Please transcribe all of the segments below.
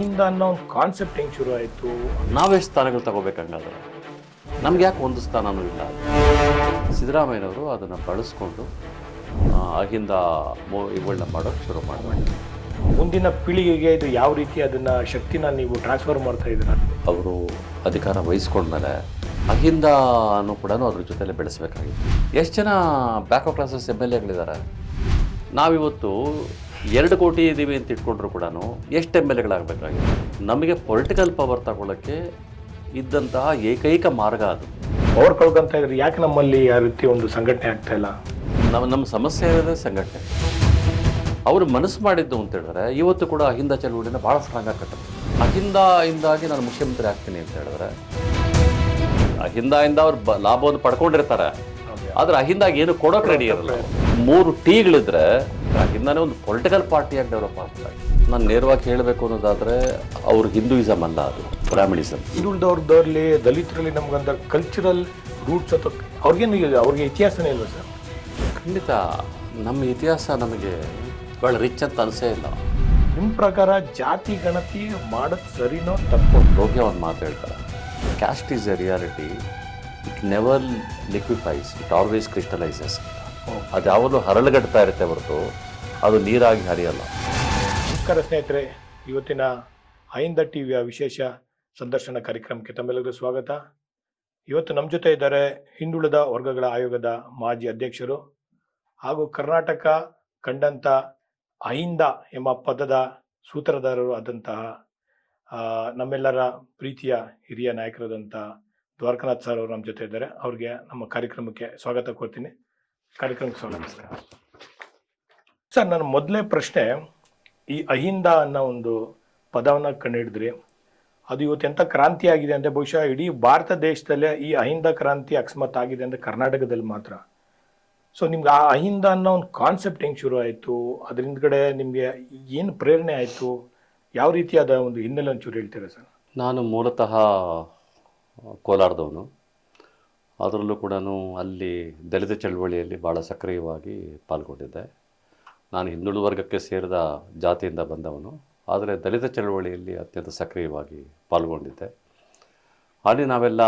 ಅಹಿಂದ ಅನ್ನೋ ಒಂದು ಕಾನ್ಸೆಪ್ಟ್ ಹೆಂಗೆ ಶುರು ಆಯಿತು? ನಾವೆಷ್ಟು ಸ್ಥಾನಗಳು ತಗೋಬೇಕಂಗಾದ್ರೆ ನಮ್ಗೆ ಯಾಕೆ ಒಂದು ಸ್ಥಾನನೂ ಇಲ್ಲ? ಸಿದ್ದರಾಮಯ್ಯನವರು ಅದನ್ನು ಬಳಸ್ಕೊಂಡು ಅಹಿಂದ ಇವುಗಳನ್ನ ಮಾಡೋಕ್ಕೆ ಶುರು ಮಾಡಿದ್ರು. ಮುಂದಿನ ಪೀಳಿಗೆಗೆ ಇದು ಯಾವ ರೀತಿ ಅದನ್ನು ಶಕ್ತಿನ ನೀವು ಟ್ರಾನ್ಸ್ಫರ್ ಮಾಡ್ತಾ ಇದ್ದೀರಾ? ಅವರು ಅಧಿಕಾರ ವಹಿಸ್ಕೊಂಡ್ಮೇಲೆ ಅಹಿಂದ ಅನ್ನೋ ಕೂಡ ಅದ್ರ ಜೊತೆಲೆ ಬೆಳೆಸಬೇಕಾಗಿತ್ತು. ಎಷ್ಟು ಜನ ಬ್ಯಾಕ್ ಕ್ಲಾಸಸ್ MLAಗಳಿದ್ದಾರೆ? ನಾವಿವತ್ತು 2 ಕೋಟಿ ಇದ್ದೀವಿ ಅಂತ ಇಟ್ಕೊಂಡ್ರು ಕೂಡ ಎಷ್ಟು MLAಗಳಾಗಬೇಕಾಗಿದೆ? ನಮಗೆ ಪೊಲಿಟಿಕಲ್ ಪವರ್ ತಗೊಳ್ಳೋಕ್ಕೆ ಇದ್ದಂತಹ ಏಕೈಕ ಮಾರ್ಗ ಅದು. ಅವ್ರು ಕಳ್ಕೊಂತ ಇದ್ರೆ ಯಾಕೆ ನಮ್ಮಲ್ಲಿ ಆ ರೀತಿ ಒಂದು ಸಂಘಟನೆ ಆಗ್ತಾ ಇಲ್ಲ? ನಮ್ಮ ಸಮಸ್ಯೆ ಇರೋದೇ ಸಂಘಟನೆ. ಅವರು ಮನಸ್ಸು ಮಾಡಿದ್ದು ಅಂತ ಹೇಳಿದ್ರೆ ಇವತ್ತು ಕೂಡ ಅಹಿಂದ ಚಳವಳಿನ ಭಾಳ ಸ್ಟ್ರಾಂಗ್ ಆಗಿ ಕಟ್ಟುತ್ತೆ. ಅಹಿಂದಾಗಿ ನಾನು ಮುಖ್ಯಮಂತ್ರಿ ಆಗ್ತೀನಿ ಅಂತ ಹೇಳಿದ್ರೆ ಅಹಿಂದ ಅವ್ರು ಲಾಭವನ್ನು ಪಡ್ಕೊಂಡಿರ್ತಾರೆ, ಆದ್ರೆ ಅಹಿಂದಾಗಿ ಏನು ಕೊಡೋಕೆ ರೆಡಿ ಇರಲ್ಲ. 3 Tಗಳಿದ್ರೆ ಅಹಿಂದಾನೇ ಒಂದು ಪೊಲಿಟಿಕಲ್ ಪಾರ್ಟಿಯಾಗಿ ಡೆವಲಪ್ ಆಗ್ತಾರೆ. ನಾನು ನೇರವಾಗಿ ಹೇಳಬೇಕು ಅನ್ನೋದಾದ್ರೆ ಅವ್ರು ಹಿಂದೂಯಿಸಮ್ ಅಲ್ಲ, ಅದು ಬ್ರಾಹ್ಮಣಿಸಮ್. ಹಿಂದುಳಿದವ್ರದಲ್ಲಿ ದಲಿತರಲ್ಲಿ ನಮ್ಗಂತ ಕಲ್ಚರಲ್ ರೂಟ್ಸ್ ಅಥವಾ ಅವ್ರಿಗೆ ಇತಿಹಾಸನೇ ಇಲ್ವಾ ಸರ್? ಖಂಡಿತ ನಮ್ಮ ಇತಿಹಾಸ ನಮಗೆ ಭಾಳ ರಿಚ್ ಅಂತ ಅನಿಸೇ ಇಲ್ಲ. ನಿಮ್ಮ ಪ್ರಕಾರ ಜಾತಿ ಗಣತಿ ಮಾಡೋದು ಸರಿನೋ ತಪ್ಪು? ರೋಗ್ಯ ಒಂದು ಮಾತು ಹೇಳ್ತಾರೆ, caste is a reality, it never liquefies, it always crystallises. ಅದು ಯಾವಾಗಲೂ ಹರಳುಗಟ್ತಾ ಇರುತ್ತೆ ಹೊರತು ಅದು ನೀರಾಗಿ ಹರಿಯಲ್ಲ. ನಮಸ್ಕಾರ ಸ್ನೇಹಿತರೆ, ಇವತ್ತಿನ ಅಹಿಂದ ಟಿವಿಯ ವಿಶೇಷ ಸಂದರ್ಶನ ಕಾರ್ಯಕ್ರಮಕ್ಕೆ ತಮ್ಮೆಲ್ಲರಿಗೂ ಸ್ವಾಗತ. ಇವತ್ತು ನಮ್ಮ ಜೊತೆ ಇದ್ದಾರೆ ಹಿಂದುಳಿದ ವರ್ಗಗಳ ಆಯೋಗದ ಮಾಜಿ ಅಧ್ಯಕ್ಷರು ಹಾಗೂ ಕರ್ನಾಟಕ ಕಂಡಂಥ ಅಹಿಂದ ಎಂಬ ಪದದ ಸೂತ್ರಧಾರರು ಆದಂತಹ ನಮ್ಮೆಲ್ಲರ ಪ್ರೀತಿಯ ಹಿರಿಯ ನಾಯಕರಾದಂಥ ದ್ವಾರಕನಾಥ್ ಸರ್ ಅವರು ನಮ್ಮ ಜೊತೆ ಇದ್ದಾರೆ. ಅವ್ರಿಗೆ ನಮ್ಮ ಕಾರ್ಯಕ್ರಮಕ್ಕೆ ಸ್ವಾಗತ ಕೊಡ್ತೀನಿ. ಕಾರ್ಯಕ್ರಮಕ್ಕೆ ಸ್ವಾಗತ ಸರ್. ನನ್ನ ಮೊದಲನೇ ಪ್ರಶ್ನೆ, ಈ ಅಹಿಂದ ಅನ್ನೋ ಒಂದು ಪದವನ್ನು ಕಂಡುಹಿಡಿದ್ರಿ, ಅದು ಇವತ್ತು ಎಂಥ ಕ್ರಾಂತಿ ಆಗಿದೆ ಅಂದರೆ ಬಹುಶಃ ಇಡೀ ಭಾರತ ದೇಶದಲ್ಲೇ ಈ ಅಹಿಂದ ಕ್ರಾಂತಿ ಅಕಸ್ಮಾತ್ ಆಗಿದೆ ಅಂದರೆ ಕರ್ನಾಟಕದಲ್ಲಿ ಮಾತ್ರ. ಸೊ ನಿಮ್ಗೆ ಆ ಅಹಿಂದ ಅನ್ನೋ ಒಂದು ಕಾನ್ಸೆಪ್ಟ್ ಹೆಂಗೆ ಶುರು ಆಯಿತು? ಅದ್ರ ಹಿಂದ್ಗಡೆ ನಿಮಗೆ ಏನು ಪ್ರೇರಣೆ ಆಯಿತು? ಯಾವ ರೀತಿಯಾದ ಒಂದು ಹಿನ್ನೆಲೆ ಒಂಚೂರು ಹೇಳ್ತೀರಾ ಸರ್? ನಾನು ಮೂಲತಃ ಕೋಲಾರದವನು. ಅದರಲ್ಲೂ ಕೂಡ ಅಲ್ಲಿ ದಲಿತ ಚಳವಳಿಯಲ್ಲಿ ಭಾಳ ಸಕ್ರಿಯವಾಗಿ ಪಾಲ್ಗೊಂಡಿದ್ದೆ. ನಾನು ಹಿಂದುಳಿದ ವರ್ಗಕ್ಕೆ ಸೇರಿದ ಜಾತಿಯಿಂದ ಬಂದವನು, ಆದರೆ ದಲಿತ ಚಳವಳಿಯಲ್ಲಿ ಅತ್ಯಂತ ಸಕ್ರಿಯವಾಗಿ ಪಾಲ್ಗೊಂಡಿದ್ದೆ. ಅಲ್ಲಿ ನಾವೆಲ್ಲ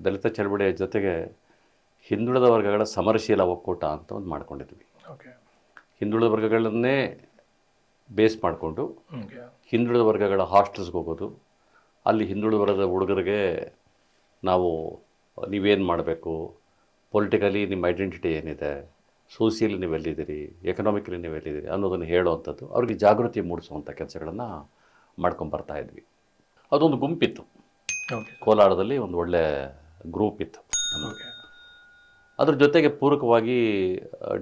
ದಲಿತ ಚಳವಳಿಯ ಜೊತೆಗೆ ಹಿಂದುಳಿದ ವರ್ಗಗಳ ಸಮರಶೀಲ ಒಕ್ಕೂಟ ಅಂತ ಒಂದು ಮಾಡ್ಕೊಂಡಿದ್ವಿ. ಹಿಂದುಳಿದ ವರ್ಗಗಳನ್ನೇ ಬೇಸ್ ಮಾಡಿಕೊಂಡು ಹಿಂದುಳಿದ ವರ್ಗಗಳ ಹಾಸ್ಟೆಲ್ಸ್ಗೆ ಹೋಗೋದು, ಅಲ್ಲಿ ಹಿಂದುಳಿದ ವರ್ಗದ ಹುಡುಗರಿಗೆ ನಾವು ನೀವೇನು ಮಾಡಬೇಕು, ಪೊಲಿಟಿಕಲಿ ನಿಮ್ಮ ಐಡೆಂಟಿಟಿ ಏನಿದೆ, ಸೋಷಿಯಲಿ ನೀವು ಎಲ್ಲಿದ್ದೀರಿ, ಎಕನಾಮಿಕಲಿ ನೀವು ಎಲ್ಲಿದ್ದೀರಿ ಅನ್ನೋದನ್ನು ಹೇಳುವಂಥದ್ದು, ಅವ್ರಿಗೆ ಜಾಗೃತಿ ಮೂಡಿಸುವಂಥ ಕೆಲಸಗಳನ್ನು ಮಾಡ್ಕೊಂಬರ್ತಾಯಿದ್ವಿ. ಅದೊಂದು ಗುಂಪಿತ್ತು ಕೋಲಾರದಲ್ಲಿ, ಒಂದು ಒಳ್ಳೆ ಗ್ರೂಪ್ ಇತ್ತು. ಅದ್ರ ಜೊತೆಗೆ ಪೂರಕವಾಗಿ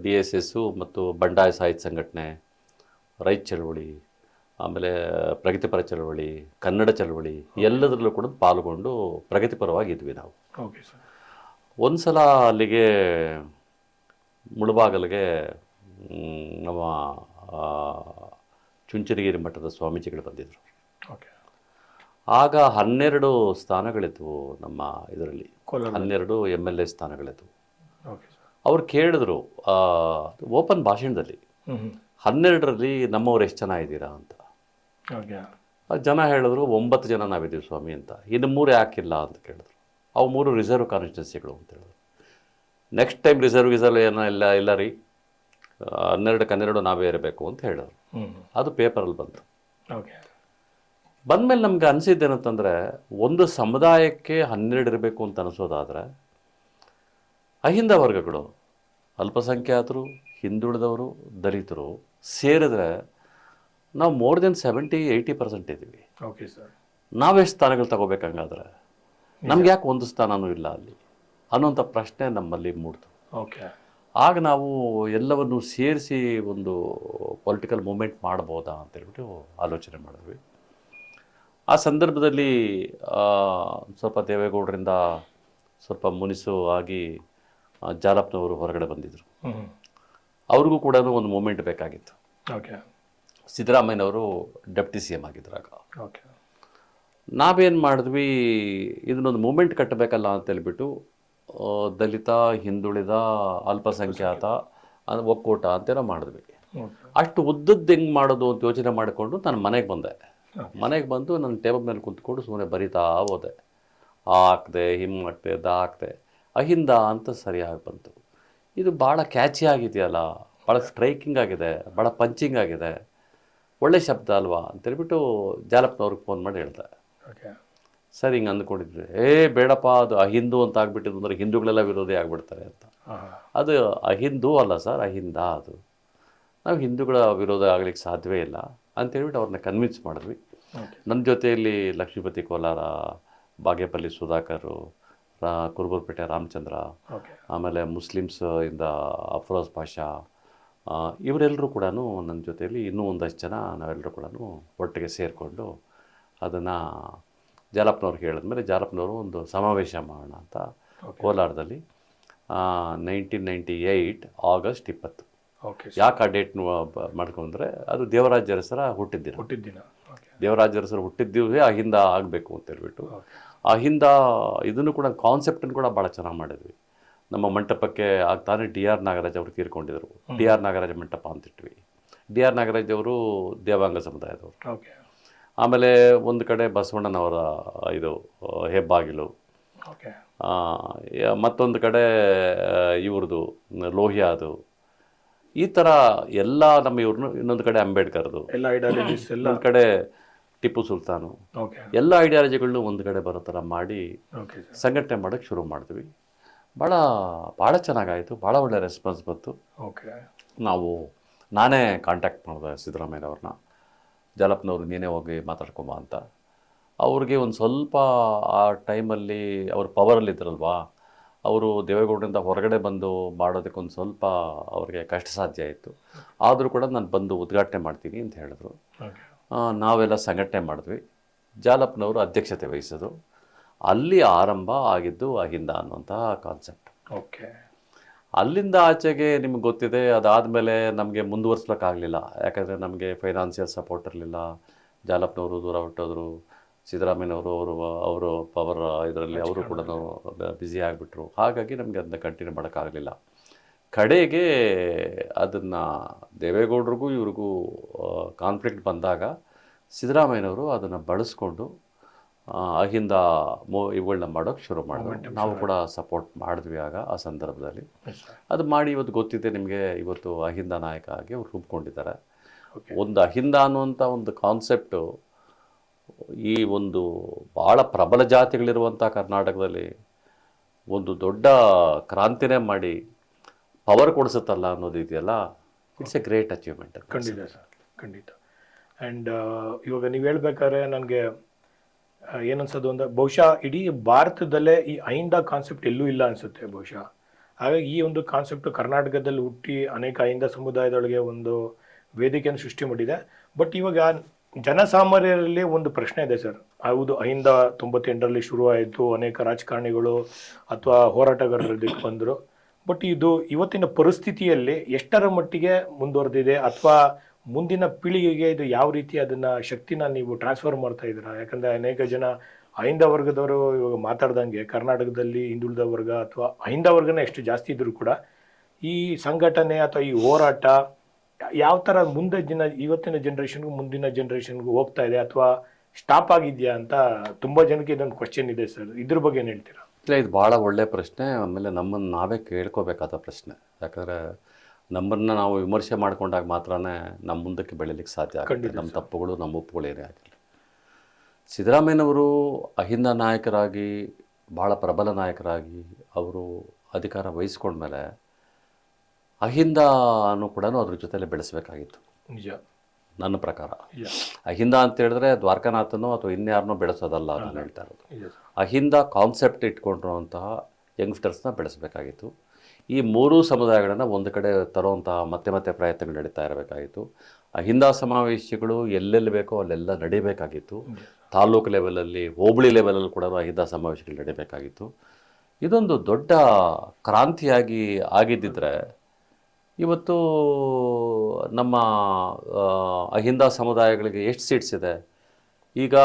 DSS ಮತ್ತು ಬಂಡಾಯ ಸಾಹಿತ್ಯ ಸಂಘಟನೆ, ರೈತ ಚಳವಳಿ, ಆಮೇಲೆ ಪ್ರಗತಿಪರ ಚಳವಳಿ, ಕನ್ನಡ ಚಳವಳಿ ಎಲ್ಲದರಲ್ಲೂ ಕೂಡ ಪಾಲ್ಗೊಂಡು ಪ್ರಗತಿಪರವಾಗಿದ್ವಿ ನಾವು. ಒಂದು ಸಲ ಅಲ್ಲಿಗೆ ಮುಳಬಾಗಲಿಗೆ ನಮ್ಮ ಚುಂಚನಗಿರಿ ಮಠದ ಸ್ವಾಮೀಜಿಗಳು ಬಂದಿದ್ದರು. ಆಗ 12 ಸ್ಥಾನಗಳಿದ್ವು ನಮ್ಮ ಇದರಲ್ಲಿ, 12 MLA ಸ್ಥಾನಗಳಿದ್ವು. ಅವ್ರು ಕೇಳಿದ್ರು ಓಪನ್ ಭಾಷಣದಲ್ಲಿ, 12ರಲ್ಲಿ ನಮ್ಮವ್ರು ಎಷ್ಟು ಜನ ಇದ್ದೀರಾ ಅಂತ. ಜನ ಹೇಳಿದ್ರು 9 ಜನ ನಾವಿದ್ದೀವಿ ಸ್ವಾಮಿ ಅಂತ. ಇನ್ನು 3 ಯಾಕಿಲ್ಲ ಅಂತ ಕೇಳಿದ್ರು. ಅವು 3 ರಿಸರ್ವ್ ಕಾನ್ಸ್ಟಿಟ್ಯೂನ್ಸಿಗಳು ಅಂತ ಹೇಳಿದ್ರು. ನೆಕ್ಸ್ಟ್ ಟೈಮ್ ರಿಸರ್ವ್ ಏನೋ ಇಲ್ಲ ರೀ, 12 ನಾವೇ ಇರಬೇಕು ಅಂತ ಹೇಳಿದ್ರು. ಅದು ಪೇಪರಲ್ಲಿ ಬಂತು. ಬಂದಮೇಲೆ ನಮ್ಗೆ ಅನಿಸಿದ್ದೇನಂತಂದರೆ, ಒಂದು ಸಮುದಾಯಕ್ಕೆ 12 ಇರಬೇಕು ಅಂತ ಅನಿಸೋದಾದರೆ ಅಹಿಂದ ವರ್ಗಗಳು, ಅಲ್ಪಸಂಖ್ಯಾತರು, ಹಿಂದುಳಿದವರು, ದಲಿತರು ಸೇರಿದ್ರೆ ನಾವು ಮೋರ್ ದೆನ್ 70-80% ಇದ್ದೀವಿ. ನಾವೆಷ್ಟು ಸ್ಥಾನಗಳು ತಗೋಬೇಕಂಗಾದ್ರೆ ನಮ್ಗೆ ಯಾಕೆ ಒಂದು ಸ್ಥಾನನೂ ಇಲ್ಲ ಅಲ್ಲಿ ಅನ್ನೋಂಥ ಪ್ರಶ್ನೆ ನಮ್ಮಲ್ಲಿ ಮೂಡ್ತು. ಆಗ ನಾವು ಎಲ್ಲವನ್ನು ಸೇರಿಸಿ ಒಂದು ಪೊಲಿಟಿಕಲ್ ಮೂಮೆಂಟ್ ಮಾಡ್ಬೋದಾ ಅಂತೇಳ್ಬಿಟ್ಟು ಆಲೋಚನೆ ಮಾಡಿದ್ವಿ. ಆ ಸಂದರ್ಭದಲ್ಲಿ ಸ್ವಲ್ಪ ದೇವೇಗೌಡರಿಂದ ಸ್ವಲ್ಪ ಮುನಿಸು ಆಗಿ ಜಾಲಪ್ಪನವರು ಹೊರಗಡೆ ಬಂದಿದ್ದರು. ಅವ್ರಿಗೂ ಕೂಡ ಒಂದು ಮೂಮೆಂಟ್ ಬೇಕಾಗಿತ್ತು. ಸಿದ್ದರಾಮಯ್ಯನವರು ಡೆಪ್ಟಿ CM ಆಗಿದ್ರು ಆಗ. ನಾವೇನು ಮಾಡಿದ್ವಿ, ಇದನ್ನೊಂದು ಮೂಮೆಂಟ್ ಕಟ್ಟಬೇಕಲ್ಲ ಅಂತೇಳ್ಬಿಟ್ಟು ದಲಿತ, ಹಿಂದುಳಿದ, ಅಲ್ಪಸಂಖ್ಯಾತ ಒಕ್ಕೂಟ ಅಂತೇನೋ ಮಾಡಿದ್ವಿ. ಅಷ್ಟು ಉದ್ದದ್ದು ಹೆಂಗೆ ಮಾಡೋದು ಅಂತ ಯೋಚನೆ ಮಾಡಿಕೊಂಡು ನಾನು ಮನೆಗೆ ಬಂದೆ. ಮನೆಗೆ ಬಂದು ನನ್ನ ಟೇಬಲ್ ಮೇಲೆ ಕುಂತ್ಕೊಂಡು ಸುಮ್ಮನೆ ಬರಿತಾ ಹೋದೆ. ಹಾಕ್ದೆ, ಹಿಮ್ಮಟ್ಟೆ, ಹಾಕ್ದೆ, ಅಹಿಂದ ಅಂತ ಸರಿಯಾಗಿ ಬಂತು. ಇದು ಭಾಳ ಕ್ಯಾಚಿ ಆಗಿದೆಯಲ್ಲ, ಭಾಳ ಸ್ಟ್ರೈಕಿಂಗ್ ಆಗಿದೆ, ಭಾಳ ಪಂಚಿಂಗ್ ಆಗಿದೆ, ಒಳ್ಳೆ ಶಬ್ದ ಅಲ್ವಾ ಅಂತೇಳ್ಬಿಟ್ಟು ಜಾಲಪ್ಪನವ್ರಿಗೆ ಫೋನ್ ಮಾಡಿ ಹೇಳ್ದೆ. ಓಕೆ. ಸರಿ ಹಿಂಗೆ ಅಂದ್ಕೊಂಡಿದ್ವಿ, ಬೇಡಪ್ಪ ಅದು ಅಹಿಂದು ಅಂತ ಆಗ್ಬಿಟ್ಟಿದ್ದು ಅಂದರೆ ಹಿಂದೂಗಳೆಲ್ಲ ವಿರೋಧಿ ಆಗಿಬಿಡ್ತಾರೆ ಅಂತ. ಅದು ಅಹಿಂದೂ ಅಲ್ಲ ಸರ್, ಅಹಿಂದ. ಅದು ನಾವು ಹಿಂದೂಗಳ ವಿರೋಧ ಆಗ್ಲಿಕ್ಕೆ ಸಾಧ್ಯವೇ ಇಲ್ಲ ಅಂತೇಳ್ಬಿಟ್ಟು ಅವ್ರನ್ನ ಕನ್ವಿನ್ಸ್ ಮಾಡಿದ್ವಿ. ನನ್ನ ಜೊತೆಯಲ್ಲಿ ಲಕ್ಷ್ಮೀಪತಿ ಕೋಲಾರ, ಬಾಗೇಪಲ್ಲಿ ಸುಧಾಕರ್, ಕುರುಬುರ್ಪೇಟೆ ರಾಮಚಂದ್ರ, ಆಮೇಲೆ ಮುಸ್ಲಿಮ್ಸ್ ಇಂದ ಅಫ್ರೋಜ್ ಪಾಷಾ, ಇವರೆಲ್ಲರೂ ಕೂಡ ನನ್ನ ಜೊತೆಯಲ್ಲಿ ಇನ್ನೂ ಒಂದಷ್ಟು ಜನ ನಾವೆಲ್ಲರೂ ಕೂಡ ಒಟ್ಟಿಗೆ ಸೇರಿಕೊಂಡು ಅದನ್ನು ಜಾಲಪ್ಪನವ್ರಿಗೆ ಹೇಳಿದ್ಮೇಲೆ ಜಾಲಪ್ಪನವರು ಒಂದು ಸಮಾವೇಶ ಮಾಡೋಣ ಅಂತ ಕೋಲಾರದಲ್ಲಿ 1998 ಆಗಸ್ಟ್ 20. ಯಾಕೆ ಆ ಡೇಟ್ ಮಾಡ್ಕೊಂಡ್ರೆ ಅದು ದೇವರಾಜ ಅರಸರ ಹುಟ್ಟಿದ್ದಿನ. ದೇವರಾಜ ಅರಸರು ಹುಟ್ಟಿದ್ದೀವೇ ಅಹಿಂದ ಆಗಬೇಕು ಅಂತ ಹೇಳ್ಬಿಟ್ಟು ಅಹಿಂದ ಇದನ್ನು ಕೂಡ ಕಾನ್ಸೆಪ್ಟನ್ನು ಕೂಡ ಭಾಳ ಚೆನ್ನಾಗಿ ಮಾಡಿದ್ವಿ. ನಮ್ಮ ಮಂಟಪಕ್ಕೆ ಆಗ್ತಾನೆ DR ನಾಗರಾಜ್ ಅವರು ತೀರ್ಕೊಂಡಿದ್ರು. DR ನಾಗರಾಜ ಮಂಟಪ ಅಂತಿಟ್ವಿ. DR ನಾಗರಾಜ್ ಅವರು ದೇವಾಂಗ ಸಮುದಾಯದವರು. ಆಮೇಲೆ ಒಂದು ಕಡೆ ಬಸವಣ್ಣನವರ ಇದು ಹೆಬ್ಬಾಗಿಲು, ಮತ್ತೊಂದು ಕಡೆ ಇವ್ರದ್ದು ಲೋಹಿಯಾದು, ಈ ಥರ ಎಲ್ಲ ನಮ್ಮ ಇವ್ರನ್ನು, ಇನ್ನೊಂದು ಕಡೆ ಅಂಬೇಡ್ಕರ್ದು, ಇನ್ನೊಂದು ಕಡೆ ಟಿಪ್ಪು ಸುಲ್ತಾನು, ಎಲ್ಲ ಐಡಿಯಾಲಜಿಗಳನ್ನೂ ಒಂದು ಕಡೆ ಬರೋ ಥರ ಮಾಡಿ ಸಂಘಟನೆ ಮಾಡೋಕ್ಕೆ ಶುರು ಮಾಡಿದ್ವಿ. ಭಾಳ ಚೆನ್ನಾಗಾಯಿತು, ಭಾಳ ಒಳ್ಳೆ ರೆಸ್ಪಾನ್ಸ್ ಬಂತು. ನಾನೇ ಕಾಂಟ್ಯಾಕ್ಟ್ ಮಾಡಿದೆ ಸಿದ್ದರಾಮಯ್ಯನವ್ರನ್ನ, ಜಾಲಪ್ಪನವ್ರು ನೀನೇ ಹೋಗಿ ಮಾತಾಡ್ಕೊಂಬ ಅಂತ. ಅವ್ರಿಗೆ ಒಂದು ಸ್ವಲ್ಪ ಆ ಟೈಮಲ್ಲಿ ಅವ್ರ ಪವರಲ್ಲಿದ್ದರಲ್ವಾ, ಅವರು ದೇವೇಗೌಡರಿಂದ ಹೊರಗಡೆ ಬಂದು ಮಾಡೋದಕ್ಕೆ ಒಂದು ಸ್ವಲ್ಪ ಅವ್ರಿಗೆ ಕಷ್ಟ ಸಾಧ್ಯ ಆಯಿತು. ಆದರೂ ಕೂಡ ನಾನು ಬಂದು ಉದ್ಘಾಟನೆ ಮಾಡ್ತೀನಿ ಅಂತ ಹೇಳಿದ್ರು. ನಾವೆಲ್ಲ ಸಂಘಟನೆ ಮಾಡಿದ್ವಿ. ಜಾಲಪ್ಪನವರು ಅಧ್ಯಕ್ಷತೆ ವಹಿಸೋದು. ಅಲ್ಲಿ ಆರಂಭ ಆಗಿದ್ದು ಅಹಿಂದ ಅನ್ನುವಂತಹ ಕಾನ್ಸೆಪ್ಟ್. ಅಲ್ಲಿಂದ ಆಚೆಗೆ ನಿಮ್ಗೆ ಗೊತ್ತಿದೆ, ಅದಾದಮೇಲೆ ನಮಗೆ ಮುಂದುವರ್ಸ್ಲಿಕ್ಕಾಗಲಿಲ್ಲ. ಯಾಕಂದರೆ ನಮಗೆ ಫೈನಾನ್ಷಿಯಲ್ ಸಪೋರ್ಟ್ ಇರಲಿಲ್ಲ. ಜಾಲಪ್ಪನವರು ದೂರ ಹೊರಟೋದ್ರು, ಸಿದ್ದರಾಮಯ್ಯನವರು ಅವರು ಪವರ್ ಇದರಲ್ಲಿ ಅವರು ಕೂಡ ಬ್ಯುಸಿ ಆಗಿಬಿಟ್ರು. ಹಾಗಾಗಿ ನಮಗೆ ಅದನ್ನ ಕಂಟಿನ್ಯೂ ಮಾಡೋಕ್ಕಾಗಲಿಲ್ಲ. ಕಡೆಗೆ ಅದನ್ನು ದೇವೇಗೌಡರಿಗೂ ಇವ್ರಿಗೂ ಕಾನ್ಫ್ಲಿಕ್ಟ್ ಬಂದಾಗ ಸಿದ್ದರಾಮಯ್ಯನವರು ಅದನ್ನು ಬಳಸ್ಕೊಂಡು ಅಹಿಂದ ಇವುಗಳನ್ನ ಮಾಡೋಕ್ಕೆ ಶುರು ಮಾಡಿದ್ರು. ನಾವು ಕೂಡ ಸಪೋರ್ಟ್ ಮಾಡಿದ್ವಿ ಆ ಸಂದರ್ಭದಲ್ಲಿ. ಅದು ಮಾಡಿ ಇವತ್ತು ಗೊತ್ತಿದೆ ನಿಮಗೆ, ಇವತ್ತು ಅಹಿಂದ ನಾಯಕ ಆಗಿ ಅವ್ರು ರೂಪುಗೊಂಡಿದ್ದಾರೆ. ಒಂದು ಅಹಿಂದ ಅನ್ನುವಂಥ ಒಂದು ಕಾನ್ಸೆಪ್ಟು ಈ ಒಂದು ಭಾಳ ಪ್ರಬಲ ಜಾತಿಗಳಿರುವಂಥ ಕರ್ನಾಟಕದಲ್ಲಿ ಒಂದು ದೊಡ್ಡ ಕ್ರಾಂತಿನೇ ಮಾಡಿ ಪವರ್ ಕೊಡಿಸುತ್ತಲ್ಲ ಅನ್ನೋದು ಇದೆಯಲ್ಲ, ಇಟ್ಸ್ ಎ ಗ್ರೇಟ್ ಅಚೀವ್ಮೆಂಟ್. ಖಂಡಿತ ಸರ್, ಖಂಡಿತ. ಆ್ಯಂಡ್ ಇವಾಗ ನೀವು ಹೇಳ್ಬೇಕಾದ್ರೆ ನನಗೆ ಏನನ್ಸೋದು ಅಂದರೆ, ಬಹುಶಃ ಇಡೀ ಭಾರತದಲ್ಲೇ ಈ ಅಹಿಂದ ಕಾನ್ಸೆಪ್ಟ್ ಎಲ್ಲೂ ಇಲ್ಲ ಅನಿಸುತ್ತೆ ಬಹುಶಃ. ಹಾಗಾಗಿ ಈ ಒಂದು ಕಾನ್ಸೆಪ್ಟ್ ಕರ್ನಾಟಕದಲ್ಲಿ ಹುಟ್ಟಿ ಅನೇಕ ಅಹಿಂದ ಸಮುದಾಯದೊಳಗೆ ಒಂದು ವೇದಿಕೆಯನ್ನು ಸೃಷ್ಟಿ ಮಾಡಿದೆ. ಬಟ್ ಇವಾಗ ಜನಸಾಮಾನ್ಯರಲ್ಲಿ ಒಂದು ಪ್ರಶ್ನೆ ಇದೆ ಸರ್. ಹೌದು, ಅಹಿಂದ 98ರಲ್ಲಿ ಶುರುವಾಯಿತು, ಅನೇಕ ರಾಜಕಾರಣಿಗಳು ಅಥವಾ ಹೋರಾಟಗಾರರು ಇದಕ್ಕೆ ಬಂದರು. ಬಟ್ ಇದು ಇವತ್ತಿನ ಪರಿಸ್ಥಿತಿಯಲ್ಲಿ ಎಷ್ಟರ ಮಟ್ಟಿಗೆ ಮುಂದುವರೆದಿದೆ, ಅಥವಾ ಮುಂದಿನ ಪೀಳಿಗೆಗೆ ಇದು ಯಾವ ರೀತಿ ಅದನ್ನು ಶಕ್ತಿನ ನೀವು ಟ್ರಾನ್ಸ್ಫರ್ ಮಾಡ್ತಾ ಇದ್ದೀರಾ? ಯಾಕಂದರೆ ಅನೇಕ ಜನ ಅಹಿಂದ ವರ್ಗದವರು ಇವಾಗ ಮಾತಾಡ್ದಂಗೆ ಕರ್ನಾಟಕದಲ್ಲಿ ಹಿಂದುಳಿದ ವರ್ಗ ಅಥವಾ ಅಹಿಂದ ವರ್ಗನೇ ಎಷ್ಟು ಜಾಸ್ತಿ ಇದ್ರೂ ಕೂಡ ಈ ಸಂಘಟನೆ ಅಥವಾ ಈ ಹೋರಾಟ ಯಾವ ಥರ ಮುಂದೆ ಇವತ್ತಿನ ಜನ್ರೇಷನ್ಗೂ ಮುಂದಿನ ಜನ್ರೇಷನ್ಗೂ ಹೋಗ್ತಾ ಇದೆ ಅಥವಾ ಸ್ಟಾಪ್ ಆಗಿದೆಯಾ ಅಂತ ತುಂಬ ಜನಕ್ಕೆ ಇದೊಂದು ಕ್ವಶನ್ ಇದೆ ಸರ್. ಇದ್ರ ಬಗ್ಗೆ ಏನು ಹೇಳ್ತೀರಾ? ಇಲ್ಲ, ಇದು ಭಾಳ ಒಳ್ಳೆಯ ಪ್ರಶ್ನೆ. ಆಮೇಲೆ ನಮ್ಮನ್ನು ನಾವೇ ಕೇಳ್ಕೋಬೇಕಾದ ಪ್ರಶ್ನೆ. ಯಾಕಂದರೆ ನಮ್ಮನ್ನು ನಾವು ವಿಮರ್ಶೆ ಮಾಡ್ಕೊಂಡಾಗ ಮಾತ್ರನೇ ನಮ್ಮ ಮುಂದಕ್ಕೆ ಬೆಳೀಲಿಕ್ಕೆ ಸಾಧ್ಯ ಆಗುತ್ತೆ. ನಮ್ಮ ತಪ್ಪುಗಳು, ನಮ್ಮ ಒಪ್ಪುಗಳು ಏನೇ ಆಗಿರಲಿ. ಸಿದ್ದರಾಮಯ್ಯನವರು ಅಹಿಂದ ನಾಯಕರಾಗಿ, ಭಾಳ ಪ್ರಬಲ ನಾಯಕರಾಗಿ ಅವರು ಅಧಿಕಾರ ವಹಿಸ್ಕೊಂಡ್ಮೇಲೆ ಅಹಿಂದನೂ ಕೂಡ ಅದ್ರ ಜೊತೆಲೆ ಬೆಳೆಸಬೇಕಾಗಿತ್ತು. ನಿಜ, ನನ್ನ ಪ್ರಕಾರ. ಅಹಿಂದ ಅಂತ ಹೇಳಿದ್ರೆ ದ್ವಾರಕಾನಾಥನೋ ಅಥವಾ ಇನ್ಯಾರನ್ನೋ ಬೆಳೆಸೋದಲ್ಲ ನಾನು ಹೇಳ್ತಾ ಇರೋದು. ಅಹಿಂದ ಕಾನ್ಸೆಪ್ಟ್ ಇಟ್ಕೊಂಡಿರುವಂತಹ ಯಂಗ್ಸ್ಟರ್ಸ್ನ ಬೆಳೆಸಬೇಕಾಗಿತ್ತು. ಈ ಮೂರೂ ಸಮುದಾಯಗಳನ್ನು ಒಂದು ಕಡೆ ತರುವಂತಹ ಮತ್ತೆ ಪ್ರಯತ್ನಗಳು ನಡೀತಾ ಇರಬೇಕಾಗಿತ್ತು. ಅಹಿಂದ ಸಮಾವೇಶಗಳು ಎಲ್ಲೆಲ್ಲಿ ಬೇಕೋ ಅಲ್ಲೆಲ್ಲ ನಡೀಬೇಕಾಗಿತ್ತು. ತಾಲೂಕು ಲೆವೆಲಲ್ಲಿ, ಹೋಬಳಿ ಲೆವೆಲಲ್ಲಿ ಕೂಡ ಅಹಿಂದ ಸಮಾವೇಶಗಳು ನಡೀಬೇಕಾಗಿತ್ತು. ಇದೊಂದು ದೊಡ್ಡ ಕ್ರಾಂತಿಯಾಗಿ ಆಗಿದ್ದಿದ್ರೆ ಇವತ್ತು ನಮ್ಮ ಅಹಿಂದ ಸಮುದಾಯಗಳಿಗೆ ಎಷ್ಟು ಸೀಟ್ಸ್ ಇದೆ? ಈಗ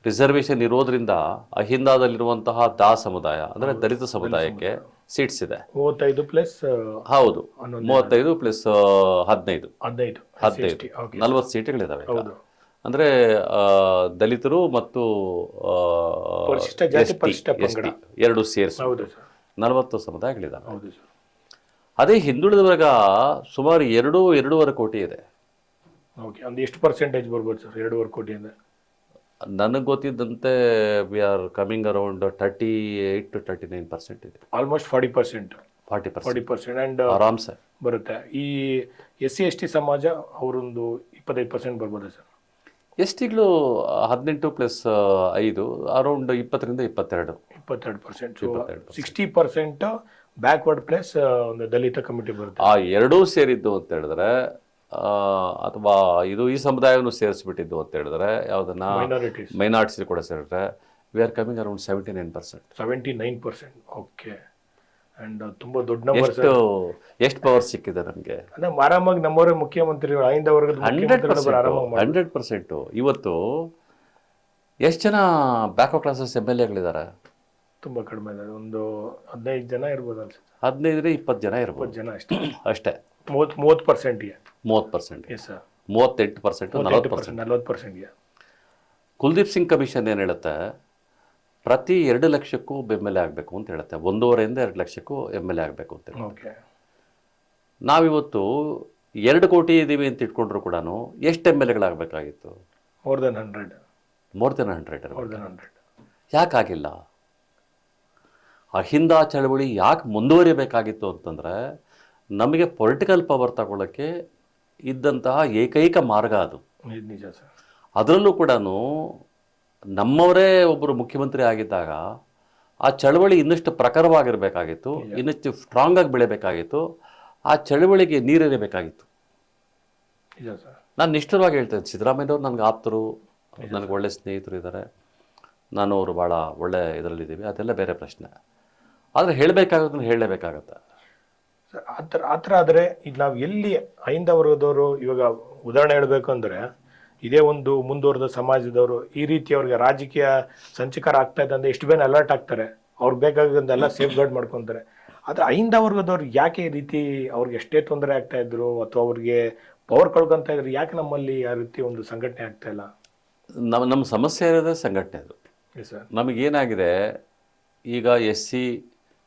ರಿಸರ್ವೇಷನ್ ಇರೋದ್ರಿಂದ ಅಹಿಂದಾದಲ್ಲಿರುವಂತಹ ಸಮುದಾಯ ಅಂದರೆ ದಲಿತ ಸಮುದಾಯಕ್ಕೆ ಸೀಟ್ಸ್ ಇದೆ 35+. ಹೌದು, 35 + 15 40 ಸೀಟ್ಗಳಿದ್ದಾವೆ. ಅಂದರೆ ದಲಿತರು ಮತ್ತು ಪರಿಶಿಷ್ಟ ಜಾತಿ, ST, ಪರಿಶಿಷ್ಟ ಪಂಗಡ. ಎರಡು ಸೇರಿಸಿ ಹೌದು ಸರ್. 40 ಸಮುದಾಯಗಳಿದ್ದಾವೆ. ಹೌದು ಸರ್. ಅದೇ ಹಿಂದುಳಿದ ವರ್ಗ ಸುಮಾರು 2.5 ಕೋಟಿ ಇದೆ. ಓಕೆ, ಒಂದು ಎಷ್ಟು ಪರ್ಸೆಂಟೇಜ್ ಬರ್ಬೋದು ಸರ್ 2.5 ಕೋಟಿಯಿಂದ? ನನಗೆ ಗೊತ್ತಿದ್ದಂತೆ we are coming around 38 to 39% ಇದೆ. ಆಲ್ಮೋಸ್ಟ್ 40%. 40% 40% ಅಂಡ್ ಆರಾಮ್ಸೆ ಬರುತ್ತೆ. ಈ SC ST ಸಮಾಜ ಅವರೊಂದು 25% ಬರ್ಬೋದಾ ಸರ್? ಎಸ್ಟಿಗಳು 18 + 5 around 20 to 22. 22%. So 60% backward plus ಒಂದು ದಲಿತ ಕಮಿಟಿ ಬರುತ್ತೆ. ಆ ಎರಡೂ ಸೇರಿದ್ದು ಅಂತ ಹೇಳಿದ್ರೆ ಅಥವಾ ಈ ಸಮುದಾಯವನ್ನು ಸೇರಿಸ್ಬಿಟ್ಟಿದ್ದು ಅಂತ ಹೇಳಿದ್ರೆ ಯಾವುದನ್ನ ಮೈನಾರಿಟೀಸ್, ಮೈನಾರಿಟೀಸ್ ಕೂಡ ಸೇರಿದ್ರೆ V are coming around 79%. 79%. Okay. And ತುಂಬಾ ದೊಡ್ಡ ನಂಬರ್ ಸರ್. ಎಷ್ಟು ಪವರ್ ಸಿಕ್ಕಿದೆ ನಮಗೆ? ಅಂದ್ರೆ ಆರಾಮಾಗಿ ನಮ್ಮವರೇ ಮುಖ್ಯಮಂತ್ರಿಗಳು, ಅಹಿಂದ ವರ್ಗದ ಮುಖ್ಯಮಂತ್ರಿಗಳು ಆರಾಮಾಗಿ ಮಾಡ್ತಾರೆ. 100%. ಇವತ್ತು ಎಷ್ಟು ಜನ ಬ್ಯಾಕ್ವರ್ಡ್ ಕ್ಲಾಸಸ್ MLAಗಳಿದ್ದಾರೆ? ತುಂಬಾ ಕಡಿಮೆ ಇದೆ. ಒಂದು 15 ಜನ ಇರ್ಬೋದು ಅನ್ಸುತ್ತೆ. 15 20 ಜನ ಇರ್ಬೋದು 20 ಜನ ಅಷ್ಟೇ. ಅಷ್ಟೇ. 30%ಗೆ 30%. Yes sir. 38%, 40%. 40%ಗೆ. ಕುಲ್ದೀಪ್ ಸಿಂಗ್ ಕಮಿಷನ್ ಏನು ಹೇಳುತ್ತೆ? ಪ್ರತಿ 2 ಲಕ್ಷಕ್ಕೂ MLA ಆಗಬೇಕು ಅಂತ ಹೇಳುತ್ತೆ. 1.5 to 2 ಲಕ್ಷಕ್ಕೂ MLA ಆಗಬೇಕು ಅಂತ ಹೇಳುತ್ತೆ. ಓಕೆ. ನಾವಿವತ್ತು 2 ಕೋಟಿ ಇದ್ದೀವಿ ಅಂತ ಇಟ್ಕೊಂಡ್ರು ಕೂಡ ಎಷ್ಟು MLAಗಳಾಗಬೇಕಾಗಿತ್ತು? More than 100. More than 100. More than 100. ಯಾಕಾಗಿಲ್ಲ? ಅಹಿಂದ ಚಳವಳಿ ಯಾಕೆ ಮುಂದುವರಿಬೇಕಾಗಿತ್ತು ಅಂತಂದರೆ ನಮಗೆ ಪೊಲಿಟಿಕಲ್ ಪವರ್ ತಗೊಳ್ಳೋಕ್ಕೆ ಇದ್ದಂತಹ ಏಕೈಕ ಮಾರ್ಗ ಅದು. ನಿಜ ಸರ್. ಅದರಲ್ಲೂ ಕೂಡ ನಮ್ಮವರೇ ಒಬ್ಬರು ಮುಖ್ಯಮಂತ್ರಿ ಆಗಿದ್ದಾಗ ಆ ಚಳವಳಿ ಇನ್ನಷ್ಟು ಪ್ರಖರವಾಗಿರಬೇಕಾಗಿತ್ತು, ಇನ್ನಷ್ಟು ಸ್ಟ್ರಾಂಗ್ ಆಗಿ ಬೆಳಿಬೇಕಾಗಿತ್ತು, ಆ ಚಳವಳಿಗೆ ನೀರಿರಬೇಕಾಗಿತ್ತು. ನಿಜ ಸರ್. ನಾನು ನಿಷ್ಠುರವಾಗಿ ಹೇಳ್ತೇನೆ, ಸಿದ್ದರಾಮಯ್ಯವ್ರು ನನಗೆ ಆಪ್ತರು, ನನಗೆ ಒಳ್ಳೆ ಸ್ನೇಹಿತರು ಇದ್ದಾರೆ, ನಾನು ಅವರು ಭಾಳ ಒಳ್ಳೆ ಇದರಲ್ಲಿದ್ದೀವಿ, ಅದೆಲ್ಲ ಬೇರೆ ಪ್ರಶ್ನೆ. ಆದರೆ ಹೇಳಬೇಕಾಗೋದನ್ನು ಹೇಳಲೇಬೇಕಾಗತ್ತೆ ಸರ್. ಆ ಥರ ಆದರೆ ಈಗ ನಾವು ಎಲ್ಲಿ ಅಹಿಂದ ವರ್ಗದವರು, ಇವಾಗ ಉದಾಹರಣೆ ಹೇಳಬೇಕು ಅಂದರೆ ಇದೇ ಒಂದು ಮುಂದುವರೆದ ಸಮಾಜದವರು ಈ ರೀತಿ ಅವ್ರಿಗೆ ರಾಜಕೀಯ ಸಂಚಕಾರ ಆಗ್ತಾ ಇದೆ ಅಂದರೆ ಎಷ್ಟು ಬೇಗ ಅಲರ್ಟ್ ಆಗ್ತಾರೆ, ಅವ್ರಿಗೆ ಬೇಕಾದಂತೆಲ್ಲ ಸೇಫ್ ಗಾರ್ಡ್ ಮಾಡ್ಕೊತಾರೆ. ಆದರೆ ಅಹಿಂದ ವರ್ಗದವ್ರು ಯಾಕೆ ಈ ರೀತಿ ಅವ್ರಿಗೆ ಎಷ್ಟೇ ತೊಂದರೆ ಆಗ್ತಾ ಇದ್ರು ಅಥವಾ ಅವ್ರಿಗೆ ಪವರ್ ಕಳ್ಕೊತಾ ಇದ್ರು, ಯಾಕೆ ನಮ್ಮಲ್ಲಿ ಆ ರೀತಿ ಒಂದು ಸಂಘಟನೆ ಆಗ್ತಾ ಇಲ್ಲ? ನಮ್ಮ ಸಮಸ್ಯೆ ಇರೋದೇ ಸಂಘಟನೆ ಅದು. ಸರ್, ನಮಗೇನಾಗಿದೆ, ಈಗ SC